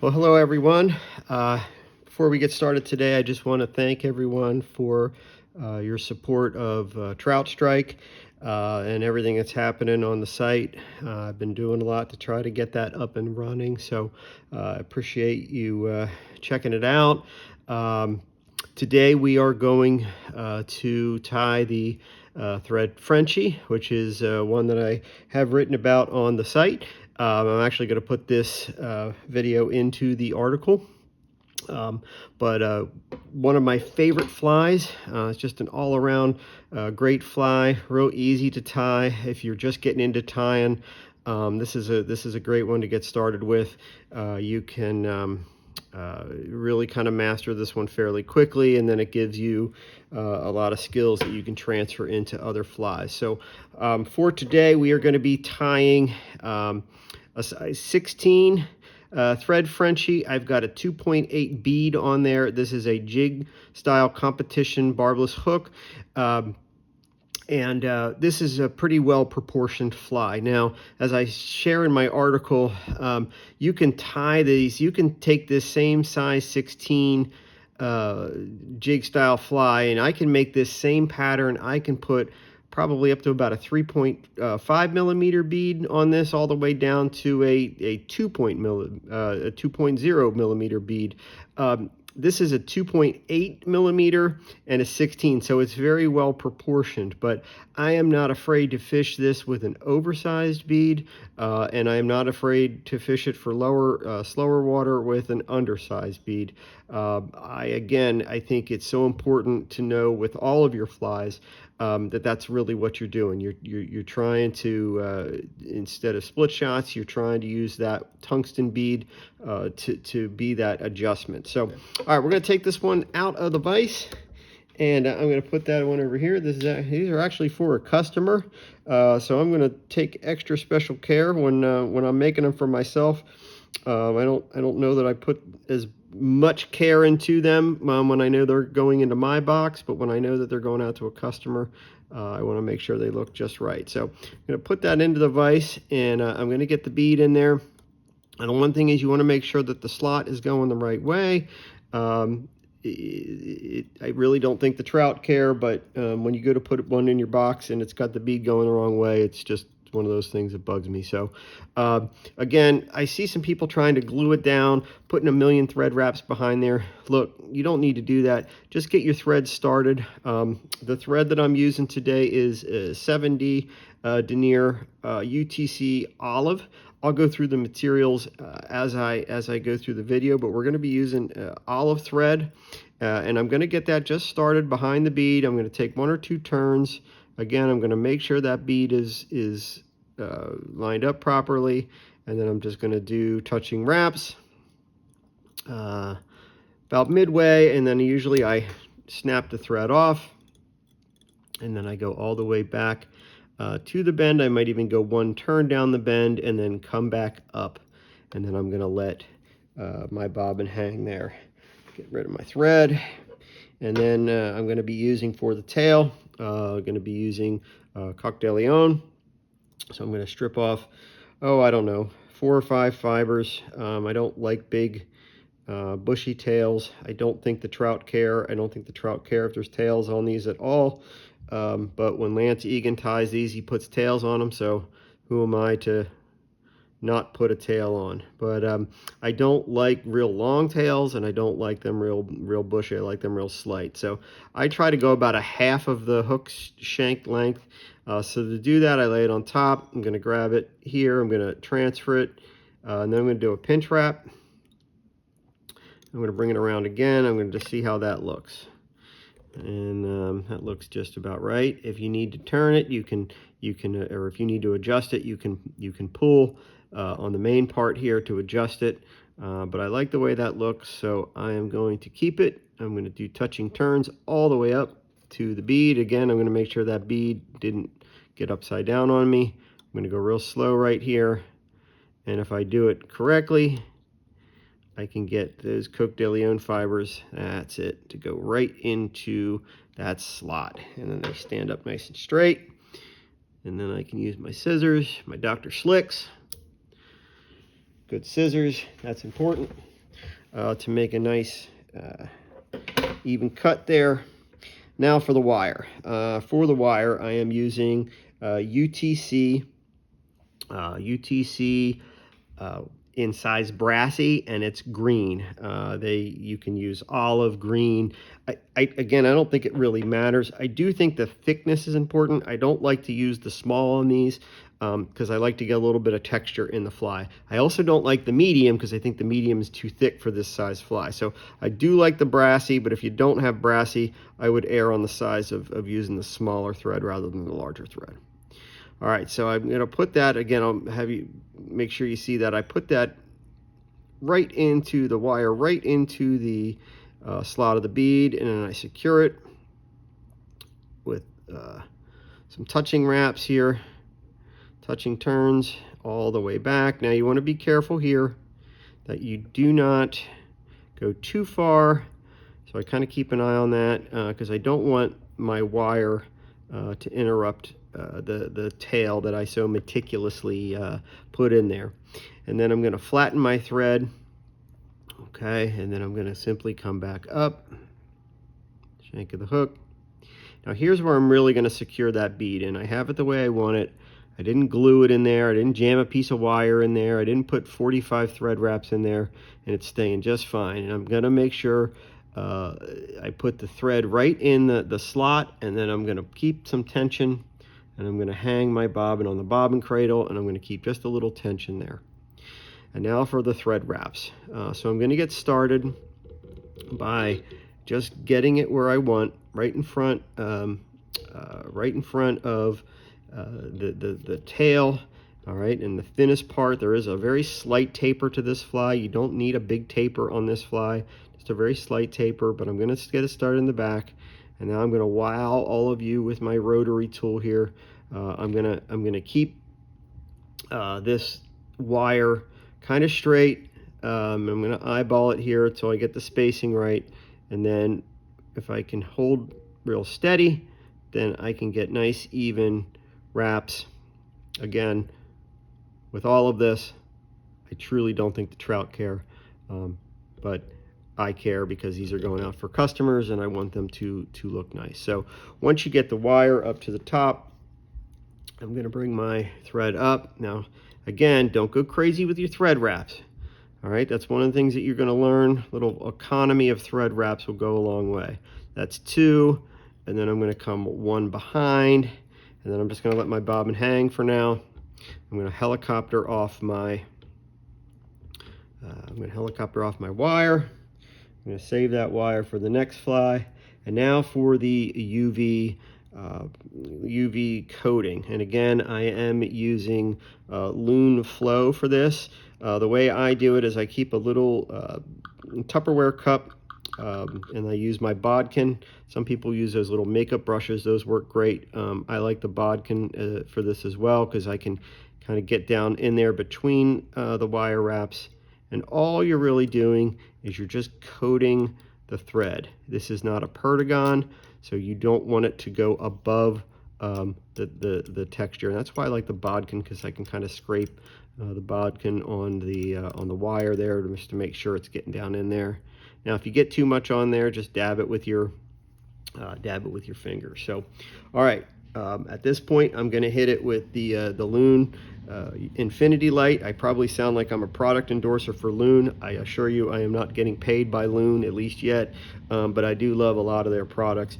Well, hello everyone. Before we get started today, I just want to thank everyone for your support of Trout Strike and everything that's happening on the site. I've been doing a lot to try to get that up and running, so I appreciate you checking it out. Today we are going to tie the thread Frenchie, which is one that I have written about on the site. I'm actually going to put this video into the article. But one of my favorite flies, it's just an all-around great fly, real easy to tie if you're just getting into tying. This is a great one to get started with. You can really kind of master this one fairly quickly, and then it gives you a lot of skills that you can transfer into other flies. So for today, we are going to be tying a size 16 thread Frenchie. I've got a 2.8 bead on there. This is a jig style competition barbless hook. And this is a pretty well proportioned fly. Now, as I share in my article, you can tie these, you can take this same size 16 jig style fly, and I can make this same pattern. I can put probably up to about a 3.5 millimeter bead on this, all the way down to a 2.0 millimeter bead. This is a 2.8 millimeter and a 16, so it's very well proportioned, but I am not afraid to fish this with an oversized bead, and I am not afraid to fish it for slower water with an undersized bead. I think it's so important to know with all of your flies that's really what you're doing. You're trying to, instead of split shots, you're trying to use that tungsten bead to be that adjustment. So, all right, we're going to take this one out of the vise, and I'm going to put that one over here. These are actually for a customer, so I'm going to take extra special care when I'm making them for myself. I don't know that I put as much care into them when I know they're going into my box, but when I know that they're going out to a customer, I want to make sure they look just right. So I'm going to put that into the vise, and I'm going to get the bead in there. And one thing is, you want to make sure that the slot is going the right way. I really don't think the trout care, but when you go to put one in your box and it's got the bead going the wrong way, it's just one of those things that bugs me. So again, I see some people trying to glue it down, putting a million thread wraps behind there. Look, you don't need to do that. Just get your threads started. The thread that I'm using today is 7D denier UTC olive. I'll go through the materials as I go through the video, but we're going to be using olive thread, and I'm going to get that just started behind the bead. I'm going to take 1 or 2 turns. Again, I'm going to make sure that bead is lined up properly, and then I'm just going to do touching wraps about midway, and then usually I snap the thread off, and then I go all the way back to the bend. I might even go 1 turn down the bend and then come back up, and then I'm going to let my bobbin hang there. Get rid of my thread, and then I'm going to be using for the tail, going to be using Coq De Leon. So I'm going to strip off, I don't know, 4 or 5 fibers. I don't like big bushy tails. I don't think the trout care. I don't think the trout care if there's tails on these at all. But when Lance Egan ties these, he puts tails on them, so who am I to not put a tail on? But I don't like real long tails, and I don't like them real bushy. I like them real slight. So I try to go about a half of the hook shank length. So to do that, I lay it on top. I'm going to grab it here. I'm going to transfer it, and then I'm going to do a pinch wrap. I'm going to bring it around again. I'm going to just see how that looks. And that looks just about right. If you need to turn it, you can, or if you need to adjust it, you can pull on the main part here to adjust it. But I like the way that looks, so I am going to keep it. I'm going to do touching turns all the way up to the bead. Again, I'm going to make sure that bead didn't get upside down on me. I'm going to go real slow right here, and if I do it correctly, I can get those Coq De Leon fibers, that's it, to go right into that slot. And then they stand up nice and straight. And then I can use my scissors, my Dr. Slicks. Good scissors, that's important. to make a nice even cut there. Now for the wire. For the wire, I am using UTC in size Brassie, and it's green. You can use olive green. Again, I don't think it really matters. I do think the thickness is important. I don't like to use the small on these because I like to get a little bit of texture in the fly. I also don't like the medium because I think the medium is too thick for this size fly. So I do like the Brassie, but if you don't have Brassie, I would err on the size of using the smaller thread rather than the larger thread. All right, so I'm going to put that, again, I'll have you make sure you see that. I put that right into the wire, right into the slot of the bead, and then I secure it with some touching wraps here, touching turns all the way back. Now you want to be careful here that you do not go too far, so I kind of keep an eye on that because I don't want my wire to interrupt the tail that I so meticulously put in there. And then I'm going to flatten my thread, okay, and then I'm going to simply come back up, shank of the hook. Now here's where I'm really going to secure that bead, and I have it the way I want it. I didn't glue it in there, I didn't jam a piece of wire in there, I didn't put 45 thread wraps in there, and it's staying just fine. And I'm going to make sure I put the thread right in the slot, and then I'm going to keep some tension, and I'm going to hang my bobbin on the bobbin cradle, and I'm going to keep just a little tension there. And now for the thread wraps. So I'm going to get started by just getting it where I want, right in front of the tail. All right, and the thinnest part, there is a very slight taper to this fly. You don't need a big taper on this fly, just a very slight taper, but I'm going to get it started in the back. And now I'm going to wow all of you with my rotary tool here. I'm gonna keep this wire kind of straight. I'm going to eyeball it here until I get the spacing right, and then if I can hold real steady, then I can get nice even wraps. Again, with all of this, I truly don't think the trout care, but I care because these are going out for customers and I want them to look nice. So once you get the wire up to the top, I'm going to bring my thread up. Now, again, don't go crazy with your thread wraps. All right, that's one of the things that you're going to learn. A little economy of thread wraps will go a long way. That's 2, and then I'm going to come 1 behind, and then I'm just going to let my bobbin hang for now. I'm going to helicopter off my wire. I'm going to save that wire for the next fly. And now for the UV coating, and again I am using Loon Flow for this. The way I do it is I keep a little Tupperware cup, and I use my bodkin. Some people use those little makeup brushes, those work great. I like the bodkin for this as well because I can kind of get down in there between the wire wraps, and all you're really doing is you're just coating the thread. This is not a perdigon, so you don't want it to go above the texture, and that's why I like the bodkin, because I can kind of scrape the bodkin on the wire there just to make sure it's getting down in there. Now, if you get too much on there, just dab it with your finger. So, all right, at this point, I'm going to hit it with the Loon Infinity Light. I probably sound like I'm a product endorser for Loon. I assure you I am not getting paid by Loon, at least yet, but I do love a lot of their products.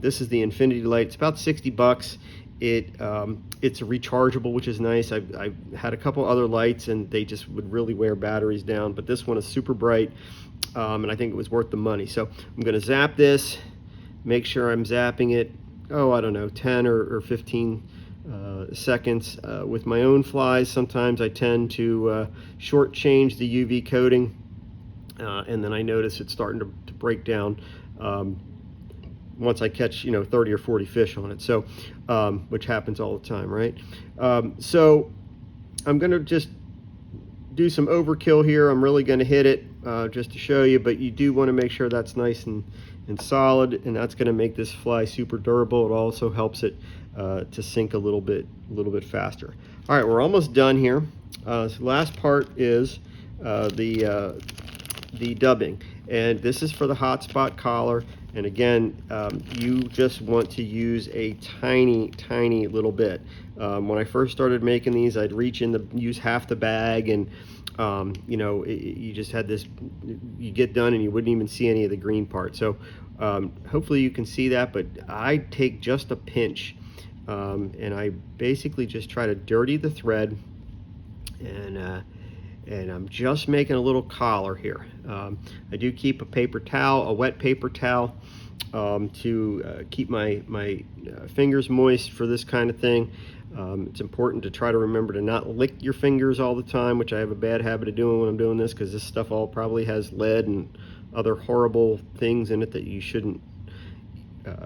This is the Infinity Light. It's about 60 bucks. It's rechargeable, which is nice. I've had a couple other lights and they just would really wear batteries down, but this one is super bright, and I think it was worth the money. So I'm going to zap this, make sure I'm zapping it, I don't know, 10 or 15 seconds. With my own flies, sometimes I tend to shortchange the UV coating, and then I notice it's starting to break down once I catch 30 or 40 fish on it. So which happens all the time, right? So I'm gonna just do some overkill here. I'm really gonna hit it just to show you, but you do want to make sure that's nice and solid, and that's going to make this fly super durable. It also helps it to sink a little bit faster. All right, we're almost done here. So last part is the the dubbing. And this is for the hotspot collar. And again, you just want to use a tiny little bit. When I first started making these, I'd reach in to use half the bag, and you know, you just had this, you get done and you wouldn't even see any of the green part. So hopefully you can see that, but I take just a pinch, and I basically just try to dirty the thread, and I'm just making a little collar here. I do keep a paper towel, a wet paper towel, to keep my fingers moist for this kind of thing. It's important to try to remember to not lick your fingers all the time, which I have a bad habit of doing when I'm doing this, because this stuff all probably has lead and other horrible things in it that you shouldn't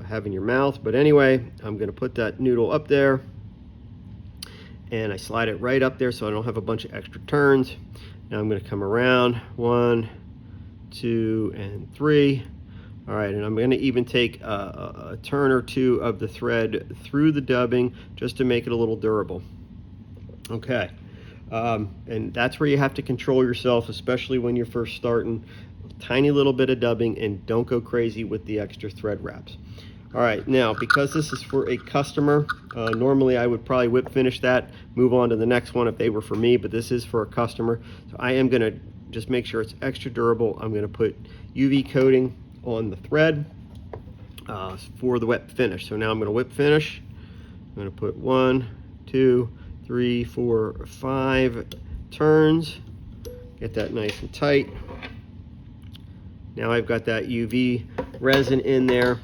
have in your mouth. But anyway, I'm going to put that noodle up there, and I slide it right up there so I don't have a bunch of extra turns. Now I'm going to come around 1, 2, and 3. All right, and I'm going to even take a turn or two of the thread through the dubbing just to make it a little durable. Okay, and that's where you have to control yourself, especially when you're first starting. Tiny little bit of dubbing, and don't go crazy with the extra thread wraps. All right, now because this is for a customer, normally I would probably whip finish that, move on to the next one if they were for me, but this is for a customer. So I am going to just make sure it's extra durable. I'm going to put UV coating on the thread for the wet finish. So now I'm going to whip finish. I'm going to put 1, 2, 3, 4, 5 turns. Get that nice and tight. Now I've got that UV resin in there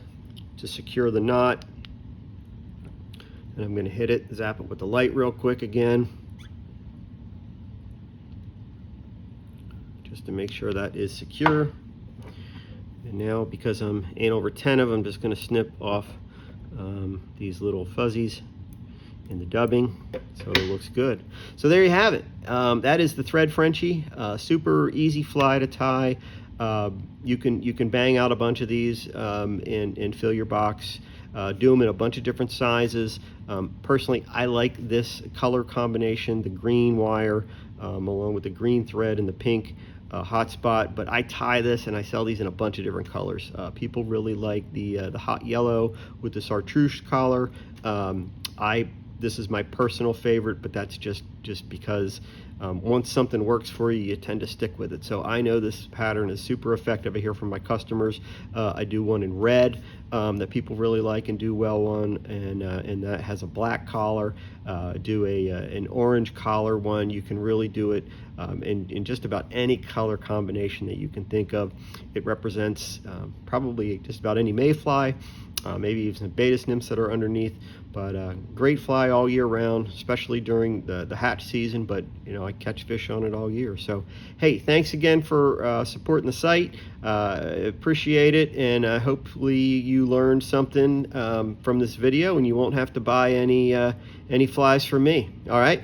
to secure the knot. And I'm going to hit it, zap it with the light real quick again, just to make sure that is secure. And now, because I'm anal retentive, I'm just going to snip off these little fuzzies in the dubbing so it looks good. So there you have it. That is the thread Frenchie. Super easy fly to tie. You can bang out a bunch of these and fill your box. Do them in a bunch of different sizes. Personally, I like this color combination, the green wire along with the green thread and the pink hotspot, but I tie this and I sell these in a bunch of different colors. People really like the hot yellow with the chartreuse collar. This is my personal favorite, but that's just because once something works for you, you tend to stick with it. So I know this pattern is super effective. I hear from my customers. I do one in red that people really like and do well on, and that has a black collar. Do an orange collar one. You can really do it in just about any color combination that you can think of. It represents probably just about any mayfly, maybe even some beta nymphs that are underneath, but great fly all year round, especially during the hatch season. But you know, I catch fish on it all year. So hey, thanks again for supporting the site. Appreciate it, and hopefully you learned something from this video, and you won't have to buy any flies from me. All right.